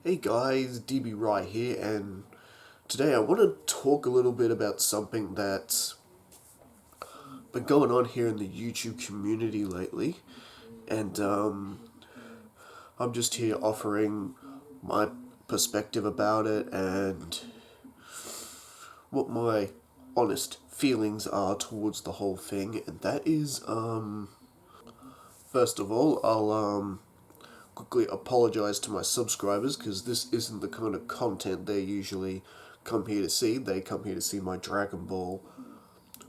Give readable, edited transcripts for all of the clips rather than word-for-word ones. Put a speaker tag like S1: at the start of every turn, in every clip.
S1: Hey guys, DB Right here, and today I want to talk a little bit about something that's been going on here in the YouTube community lately, and I'm just here offering my perspective about it and what my honest feelings are towards the whole thing, and that is, first of all, I'll quickly apologize to my subscribers because this isn't the kind of content they usually come here to see. They come here to see my Dragon Ball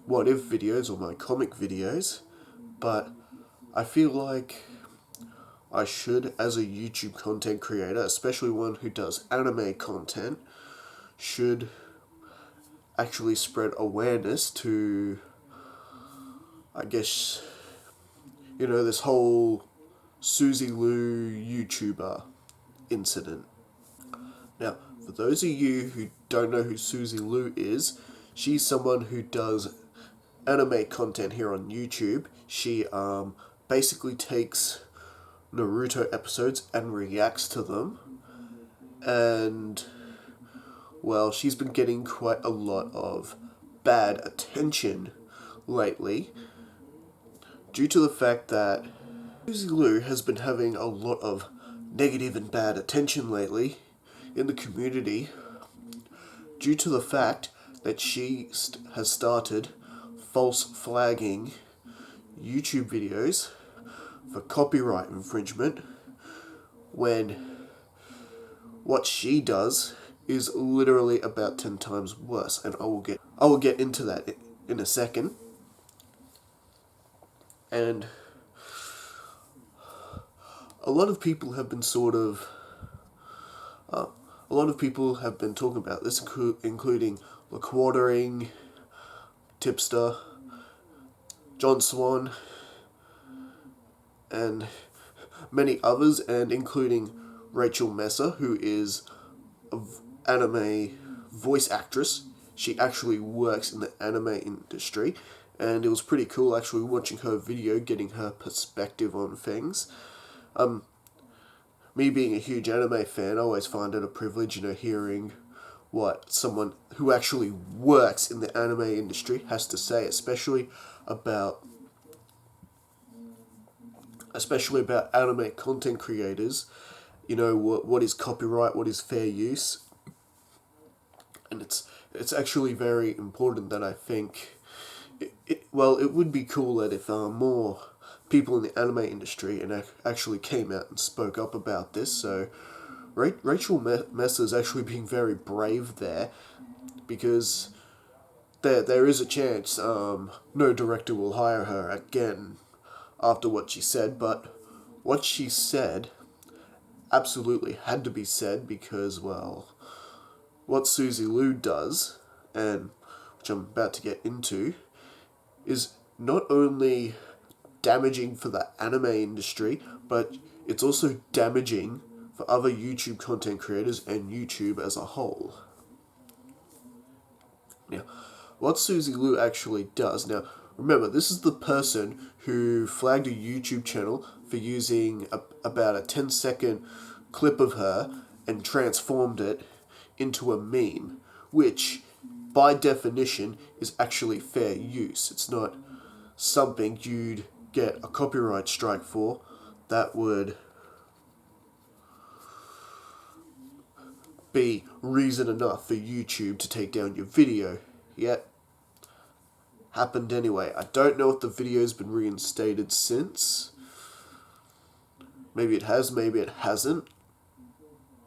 S1: what if videos or my comic videos, but I feel like I should, as a YouTube content creator, especially one who does anime content, should actually spread awareness to, I guess, this whole Suzy YouTuber incident. Now, for those of you who don't know who Suzy is, she's someone who does anime content here on YouTube. She basically takes Naruto episodes and reacts to them, and well, she's been getting quite a lot of bad attention lately due to the fact that Suzy has been having a lot of negative and bad attention lately in the community due to the fact that she has started false flagging YouTube videos for copyright infringement when what she does is literally about 10 times worse, and I will get into that in a second. And a lot of people have been a lot of people have been talking about this, including LaQuartering, Tipster, John Swan, and many others, and including Racheal Messer, who is an anime voice actress. She actually works in the anime industry, and it was pretty cool actually watching her video, getting her perspective on things. Me being a huge anime fan, I always find it a privilege, hearing what someone who actually works in the anime industry has to say, about anime content creators. What is copyright, what is fair use, and it's actually very important that I think it would be cool that if more people in the anime industry and actually came out and spoke up about this. So Racheal Messer is actually being very brave there, because there is a chance no director will hire her again after what she said, but what she said absolutely had to be said because, well, what Suzy does, and which I'm about to get into, is not only damaging for the anime industry, but it's also damaging for other YouTube content creators and YouTube as a whole. Now, what Suzy actually does, now remember, this is the person who flagged a YouTube channel for using about a 10-second clip of her and transformed it into a meme, which by definition is actually fair use. It's not something you'd get a copyright strike for. That would be reason enough for YouTube to take down your video. Yet, happened anyway. I don't know if the video's been reinstated since. Maybe it has, maybe it hasn't.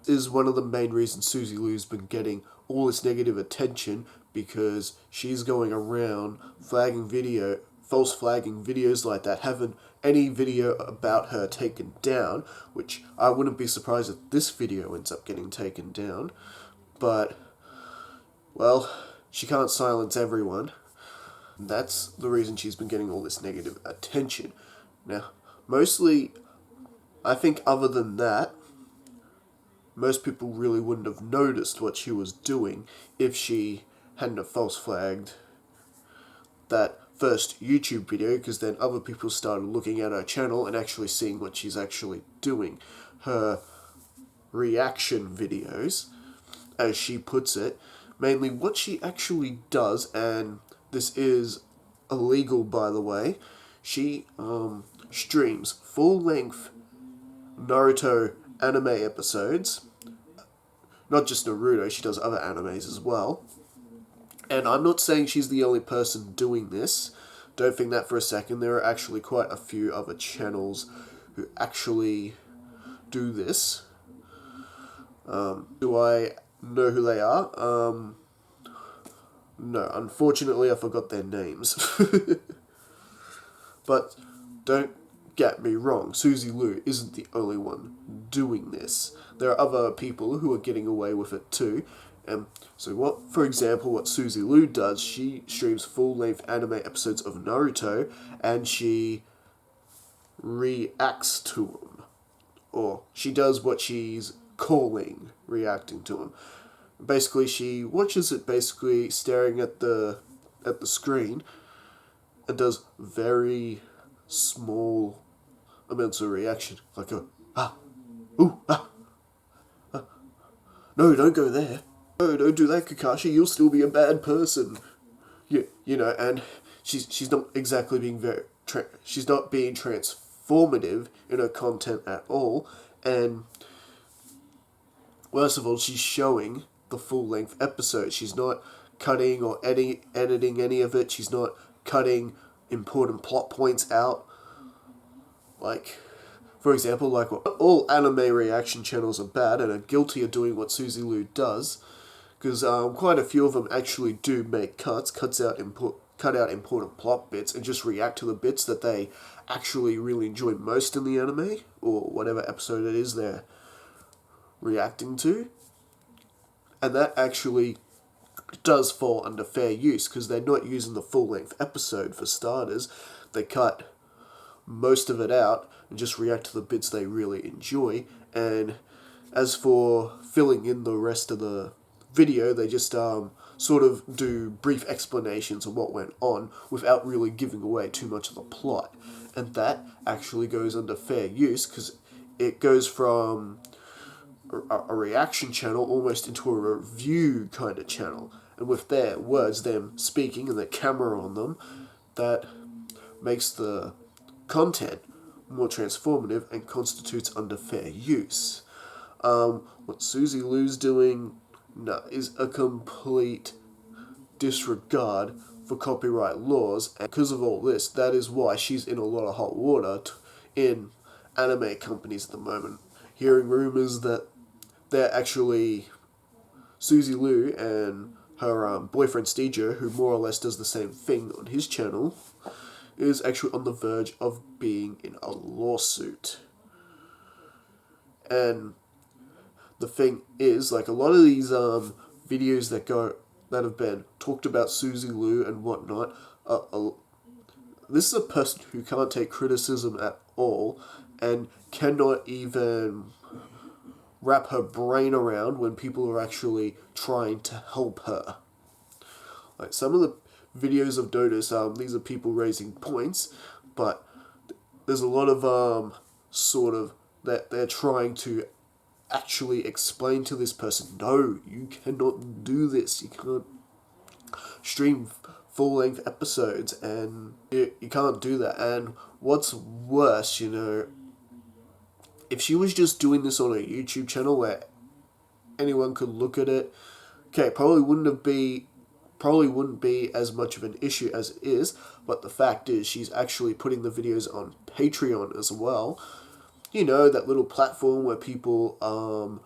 S1: Is one of the main reasons Suzy has been getting all this negative attention, because she's going around false flagging videos like that, having any video about her taken down, which I wouldn't be surprised if this video ends up getting taken down. But, well, she can't silence everyone. That's the reason she's been getting all this negative attention. Now, mostly, I think other than that, most people really wouldn't have noticed what she was doing if she hadn't have false flagged that first YouTube video, because then other people started looking at her channel and actually seeing what she's actually doing. Her reaction videos, as she puts it. Mainly what she actually does, and this is illegal by the way, she streams full-length Naruto anime episodes. Not just Naruto, she does other animes as well. And I'm not saying she's the only person doing this. Don't think that for a second. There are actually quite a few other channels who actually do this. Do I know who they are? No, unfortunately I forgot their names. But don't get me wrong, Suzy Lu isn't the only one doing this. There are other people who are getting away with it too. So for example, what Suzy Lu does, she streams full-length anime episodes of Naruto, and she reacts to them. Or she does what she's calling reacting to them. Basically, she watches it basically staring at the screen and does very small amounts of reaction, like a ooh, no, don't go there. No, don't do that, Kakashi. You'll still be a bad person. You know, and she's not exactly being she's not being transformative in her content at all. And worst of all, she's showing the full-length episode. She's not cutting or editing any of it. She's not cutting important plot points out. Like, for example, like all anime reaction channels are bad and are guilty of doing what Suzy Lu does, because quite a few of them actually do make cut out important plot bits and just react to the bits that they actually really enjoy most in the anime, or whatever episode it is they're reacting to. And that actually does fall under fair use, because they're not using the full-length episode for starters. They cut most of it out and just react to the bits they really enjoy. And as for filling in the rest of the video, they just sort of do brief explanations of what went on without really giving away too much of the plot. And that actually goes under fair use, because it goes from a reaction channel almost into a review kind of channel. And with their words, them speaking and the camera on them, that makes the content more transformative and constitutes under fair use. What Suzy Lu's doing is a complete disregard for copyright laws, and because of all this, that is why she's in a lot of hot water in anime companies at the moment. Hearing rumors that they're actually Suzy Lu and her boyfriend Steejo, who more or less does the same thing on his channel, is actually on the verge of being in a lawsuit. And the thing is, like, a lot of these videos that have been talked about Suzy Lu and whatnot, this is a person who can't take criticism at all and cannot even wrap her brain around when people are actually trying to help her. Like, some of the videos I've noticed, these are people raising points, but there's a lot of sort of that they're trying to actually explain to this person, no, you cannot do this, you can't stream full-length episodes, and you can't do that. And what's worse, you know, if she was just doing this on a YouTube channel where anyone could look at it, okay, probably wouldn't be as much of an issue as it is. But the fact is, she's actually putting the videos on Patreon as well. You know, that little platform where people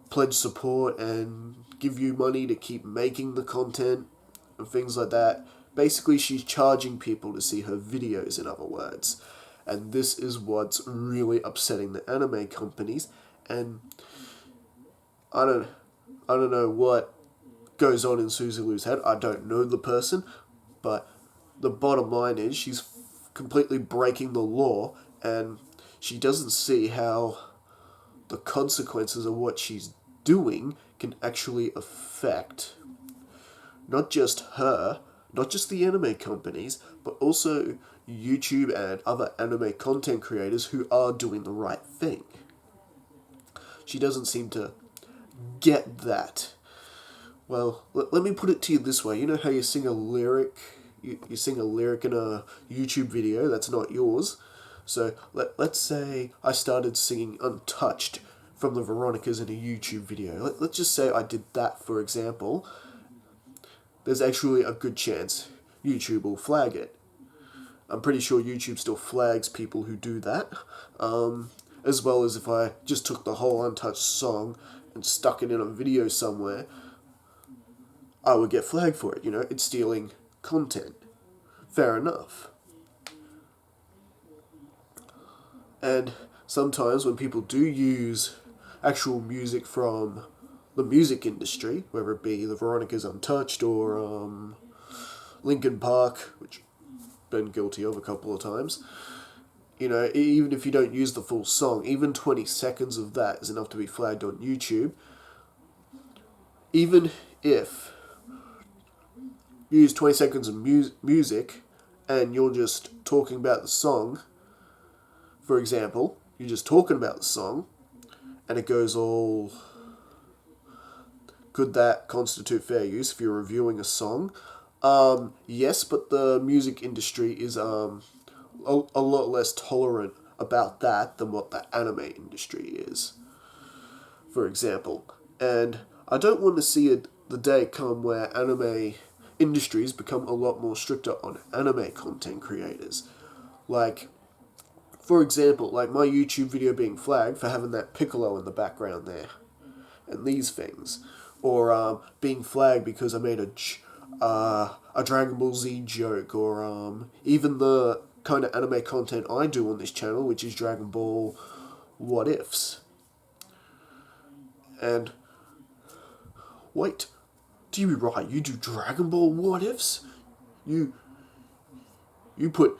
S1: pledge support and give you money to keep making the content and things like that. Basically, she's charging people to see her videos, in other words. And this is what's really upsetting the anime companies. And I don't know what goes on in Suzy Lu's head. I don't know the person, but the bottom line is she's completely breaking the law, and she doesn't see how the consequences of what she's doing can actually affect not just her, not just the anime companies, but also YouTube and other anime content creators who are doing the right thing. She doesn't seem to get that. Well, let me put it to you this way. You know how you sing a lyric, you sing a lyric in a YouTube video that's not yours? So let's say I started singing Untouched from the Veronicas in a YouTube video. Let's just say I did that, for example. There's actually a good chance YouTube will flag it. I'm pretty sure YouTube still flags people who do that. As well as if I just took the whole Untouched song and stuck it in a video somewhere, I would get flagged for it. You know, it's stealing content. Fair enough. And sometimes when people do use actual music from the music industry, whether it be the Veronicas Untouched or Linkin Park, which I've been guilty of a couple of times, you know, even if you don't use the full song, even 20 seconds of that is enough to be flagged on YouTube. Even if you use 20 seconds of music and you're just talking about the song, for example, you're just talking about the song and it goes all... Could that constitute fair use if you're reviewing a song? Yes, but the music industry is a lot less tolerant about that than what the anime industry is, for example. And I don't want to see the day come where anime industries become a lot more stricter on anime content creators. Like, for example, like my YouTube video being flagged for having that piccolo in the background there, and these things. Or being flagged because I made a Dragon Ball Z joke, or even the kind of anime content I do on this channel, which is Dragon Ball What Ifs. And wait, do you be right? You do Dragon Ball What Ifs? You put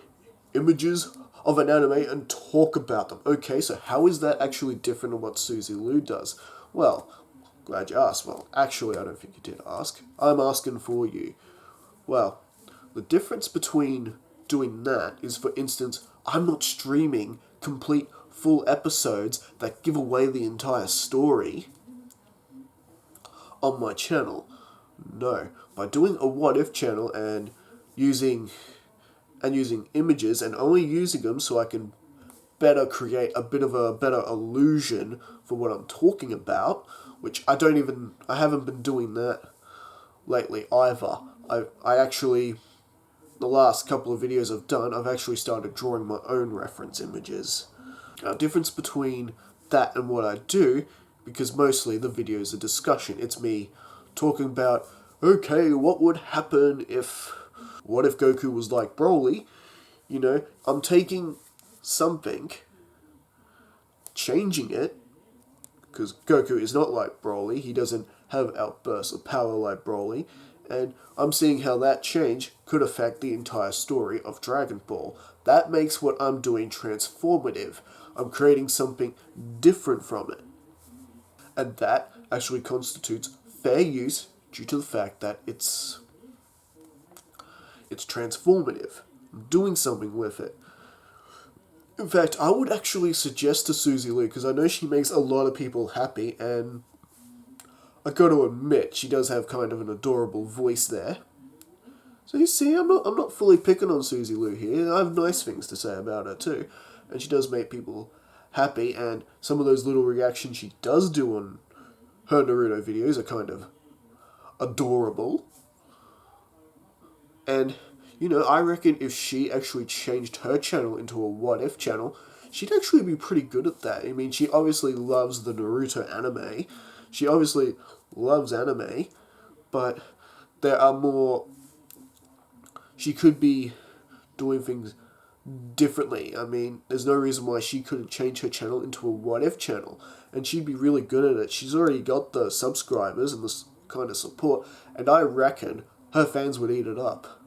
S1: images of an anime and talk about them. Okay, so how is that actually different than what Suzy Lou does? Well, glad you asked. Well, actually, I don't think you did ask. I'm asking for you. Well, the difference between doing that is, for instance, I'm not streaming complete full episodes that give away the entire story on my channel. No. By doing a what if channel and using images and only using them so I can better create a bit of a better illusion for what I'm talking about, which I haven't been doing that lately either. I actually, the last couple of videos I've done, I've actually started drawing my own reference images. Now, difference between that and what I do, because mostly the video is a discussion. It's me talking about, okay, what would happen what if Goku was like Broly? You know, I'm taking something, changing it, because Goku is not like Broly. He doesn't have outbursts of power like Broly. And I'm seeing how that change could affect the entire story of Dragon Ball. That makes what I'm doing transformative. I'm creating something different from it. And that actually constitutes fair use due to the fact that it's transformative. I'm doing something with it. In fact, I would actually suggest to Suzy Lou, because I know she makes a lot of people happy, and I got to admit, she does have kind of an adorable voice there. So you see, I'm not fully picking on Suzy Lou here. I have nice things to say about her too, and she does make people happy. And some of those little reactions she does do on her Naruto videos are kind of adorable. And you know, I reckon if she actually changed her channel into a what if channel, she'd actually be pretty good at that. I mean, she obviously loves the Naruto anime. She obviously loves anime, but there are more... She could be doing things differently. I mean, there's no reason why she couldn't change her channel into a what if channel, and she'd be really good at it. She's already got the subscribers and the kind of support, and I reckon her fans would eat it up.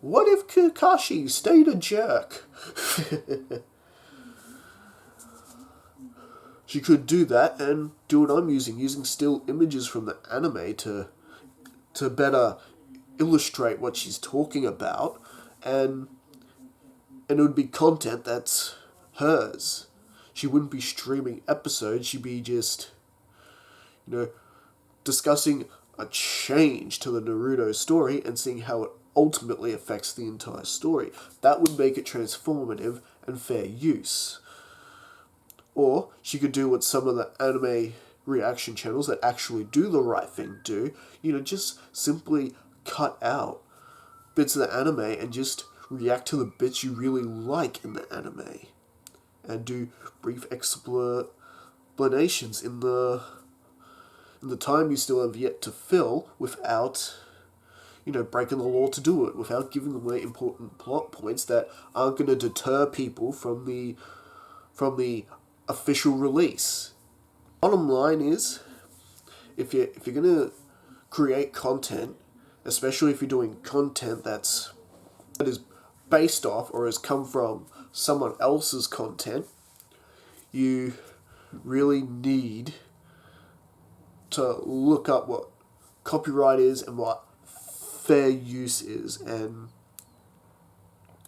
S1: What if Kakashi stayed a jerk? She could do that and do what I'm using still images from the anime to better illustrate what she's talking about, and it would be content that's hers. she wouldn't be streaming episodes. She'd be just, discussing a change to the Naruto story and seeing how it ultimately affects the entire story. That would make it transformative and fair use. Or she could do what some of the anime reaction channels that actually do the right thing do, just simply cut out bits of the anime and just react to the bits you really like in the anime. And do brief explanations in the time you still have yet to fill without, breaking the law to do it, without giving away important plot points that aren't going to deter people from the official release. Bottom line is, if you're going to create content, especially if you're doing content that is based off or has come from someone else's content, you really need to look up what copyright is and what fair use is. And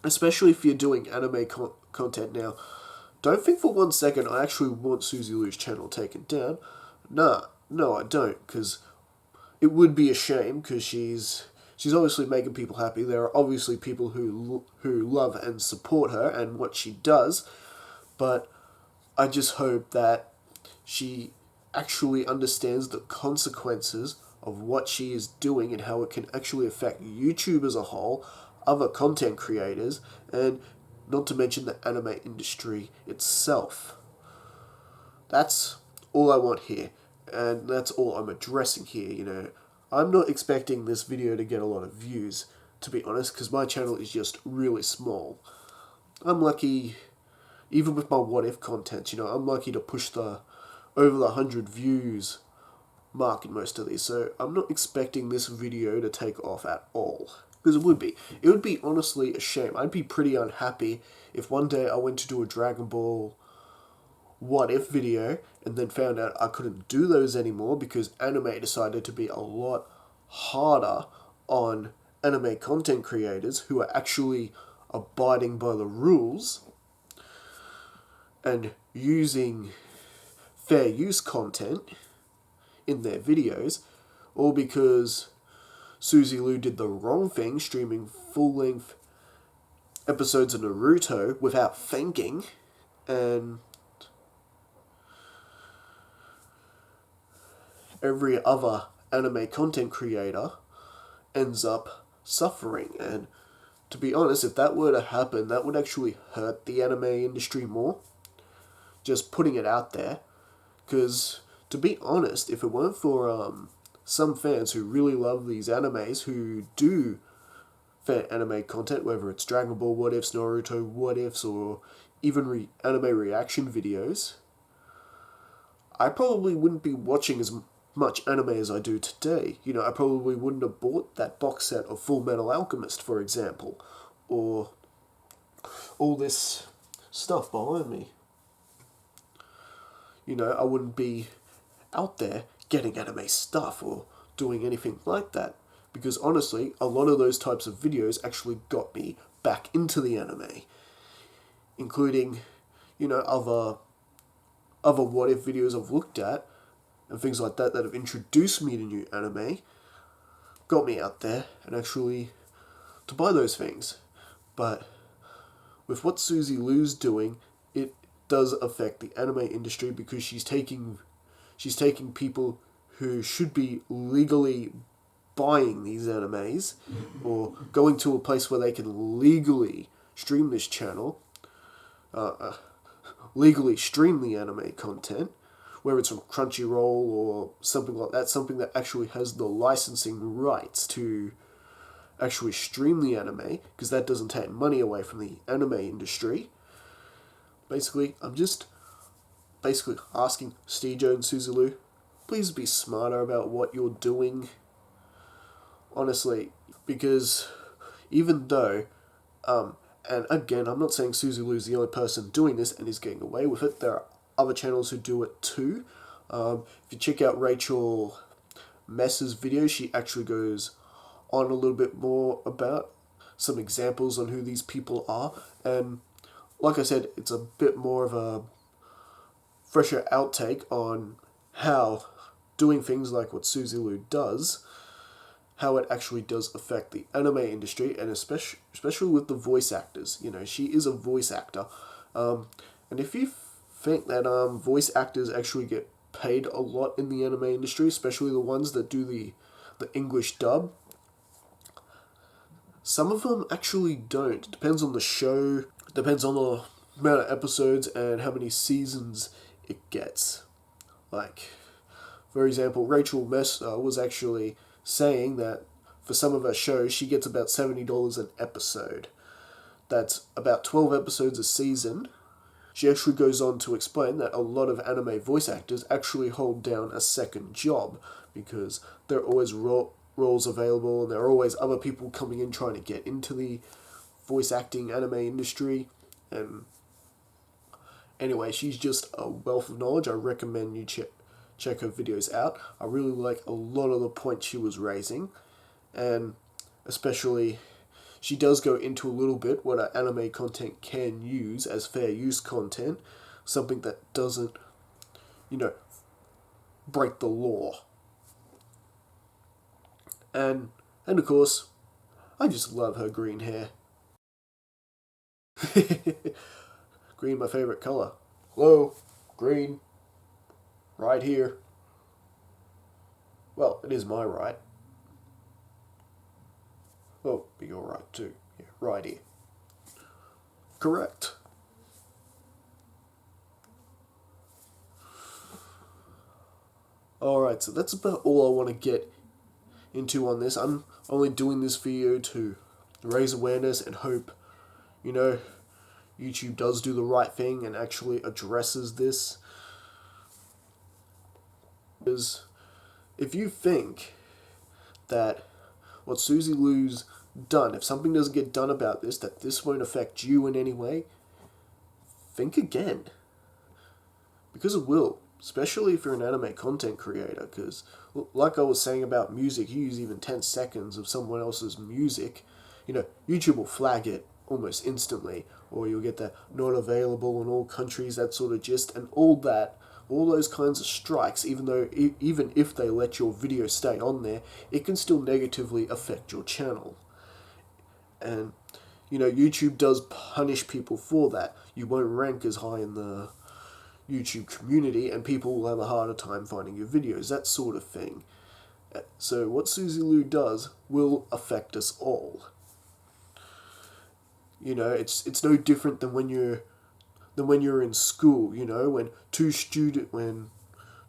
S1: especially if you're doing anime content now, don't think for 1 second I actually want Suzy Lou's channel taken down. No, I don't, because it would be a shame, because she's obviously making people happy. There are obviously people who love and support her and what she does, but I just hope that she actually understands the consequences of what she is doing and how it can actually affect YouTube as a whole, other content creators, and not to mention the anime industry itself. That's all I want here, and that's all I'm addressing here. I'm not expecting this video to get a lot of views, to be honest, because my channel is just really small. I'm lucky, even with my what if content, I'm lucky to push over the 100 views mark in most of these, so I'm not expecting this video to take off at all. Because it would be honestly a shame. I'd be pretty unhappy if one day I went to do a Dragon Ball what if video and then found out I couldn't do those anymore because anime decided to be a lot harder on anime content creators who are actually abiding by the rules and using fair use content in their videos, or because Suzy Lou did the wrong thing, streaming full-length episodes of Naruto without thinking, and every other anime content creator ends up suffering. And to be honest, if that were to happen, that would actually hurt the anime industry more. Just putting it out there. Because, to be honest, if it weren't for some fans who really love these animes, who do fair anime content, whether it's Dragon Ball what ifs, Naruto what ifs, or even anime reaction videos, I probably wouldn't be watching as much anime as I do today. I probably wouldn't have bought that box set of Full Metal Alchemist, for example, or all this stuff behind me. I wouldn't be out there getting anime stuff or doing anything like that. Because honestly, a lot of those types of videos actually got me back into the anime. Including, other what if videos I've looked at and things like that have introduced me to new anime, got me out there and actually to buy those things. But with what Suzy Lou's doing, it does affect the anime industry, because she's taking people who should be legally buying these animes or going to a place where they can legally stream this channel, legally stream the anime content, whether it's from Crunchyroll or something like that, something that actually has the licensing rights to actually stream the anime, because that doesn't take money away from the anime industry. Basically, I'm just asking Stejo and Suzy Lou, please be smarter about what you're doing. Honestly, because even though, and again, I'm not saying Suzy Lou's the only person doing this and is getting away with it. There are other channels who do it too. If you check out Racheal Mess's video, she actually goes on a little bit more about some examples on who these people are. And like I said, it's a bit more of fresher outtake on how doing things like what Suzy Lou does, how it actually does affect the anime industry, and especially with the voice actors. You know, she is a voice actor. And if you think that voice actors actually get paid a lot in the anime industry, especially the ones that do the English dub, some of them actually don't. It depends on the show, depends on the amount of episodes and how many seasons it gets. Like, for example, Racheal was actually saying that for some of her shows, she gets about $70 an episode. That's about 12 episodes a season. She actually goes on to explain that a lot of anime voice actors actually hold down a second job because there are always roles available and there are always other people coming in trying to get into the voice acting anime industry. And anyway, she's just a wealth of knowledge. I recommend you check her videos out. I really like a lot of the points she was raising, and especially she does go into a little bit what anime content can use as fair use content, something that doesn't, break the law. And of course, I just love her green hair. Green, my favorite color. Hello, green. Right here. Well, it is my right. Oh, but you're right too. Yeah, right here. Correct. Alright, so that's about all I want to get into on this. I'm only doing this video to raise awareness and hope, YouTube does do the right thing and actually addresses this. Because if you think that what Suzy Lou's done, if something doesn't get done about this, that this won't affect you in any way, think again. Because it will, especially if you're an anime content creator, because like I was saying about music, you use even 10 seconds of someone else's music, YouTube will flag it almost instantly, or you'll get that not available in all countries, that sort of gist, and all those kinds of strikes, even if they let your video stay on there, it can still negatively affect your channel. And, YouTube does punish people for that. You won't rank as high in the YouTube community, and people will have a harder time finding your videos, that sort of thing. So what Suzy Lou does will affect us all. It's no different than when you're in school, when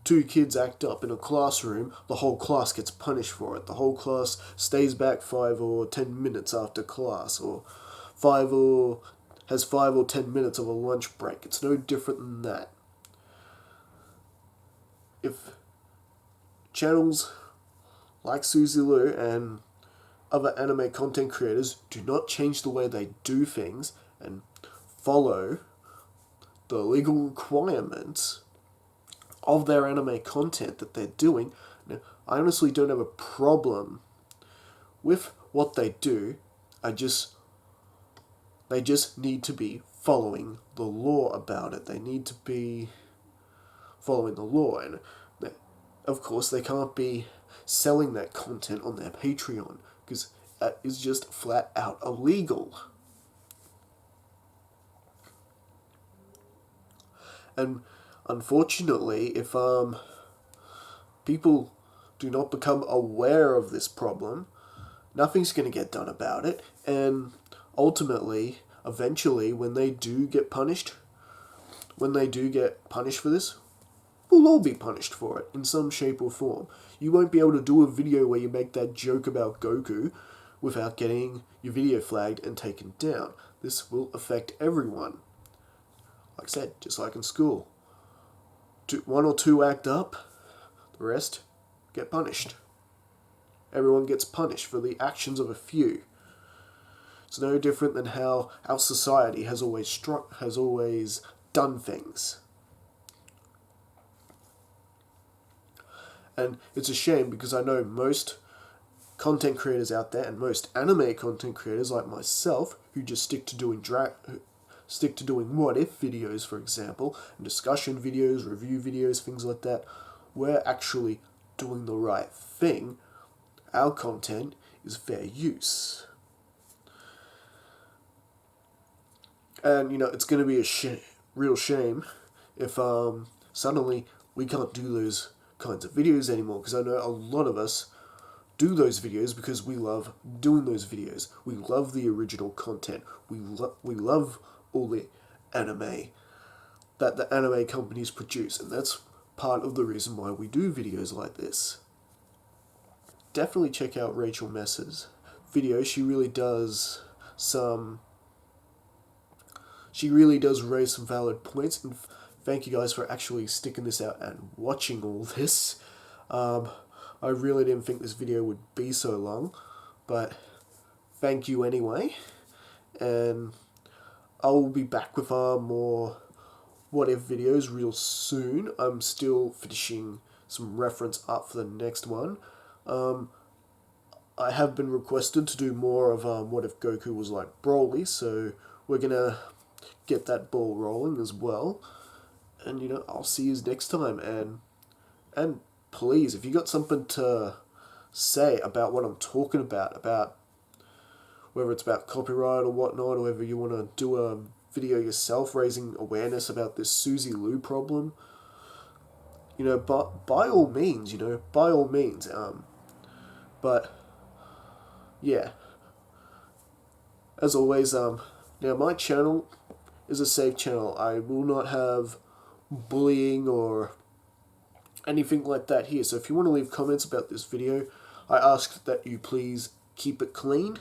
S1: two kids act up in a classroom, the whole class gets punished for it. The whole class stays back 5 or 10 minutes after class, or has 5 or 10 minutes of a lunch break. It's no different than that. If channels like Suzy Lou and other anime content creators do not change the way they do things and follow the legal requirements of their anime content that they're doing, I honestly don't have a problem with what they do. They just need to be following the law about it. They need to be following the law, and of course they can't be selling that content on their Patreon, because that is just flat out illegal. And unfortunately, if people do not become aware of this problem, nothing's going to get done about it, and ultimately, eventually, when they do get punished for this, we'll all be punished for it in some shape or form. You won't be able to do a video where you make that joke about Goku without getting your video flagged and taken down. This will affect everyone. Like I said, just like in school. One or two act up, the rest get punished. Everyone gets punished for the actions of a few. It's no different than how our society has always done things. And it's a shame, because I know most content creators out there, and most anime content creators like myself, who just stick to doing stick to doing what-if videos, for example, and discussion videos, review videos, things like that, we're actually doing the right thing. Our content is fair use. And, you know, it's going to be a real shame if suddenly we can't do those kinds of videos anymore, because I know a lot of us do those videos because we love doing those videos. We love the original content. We love all the anime that the anime companies produce, and that's part of the reason why we do videos like this. Definitely check out Racheal Mess's video. She really does raise some valid points, and thank you guys for actually sticking this out and watching all this. I really didn't think this video would be so long, but thank you anyway, and I will be back with more what-if videos real soon. I'm still finishing some reference up for the next one. I have been requested to do more of what if Goku was like Broly, so we're gonna get that ball rolling as well. And, you know, I'll see you next time, and please, if you got something to say about what I'm talking about whether it's about copyright or whatnot, or whether you want to do a video yourself raising awareness about this Suzy Lou problem, you know, but by all means, but yeah, as always, now my channel is a safe channel. I will not have bullying or anything like that here. So if you want to leave comments about this video, I ask that you please keep it clean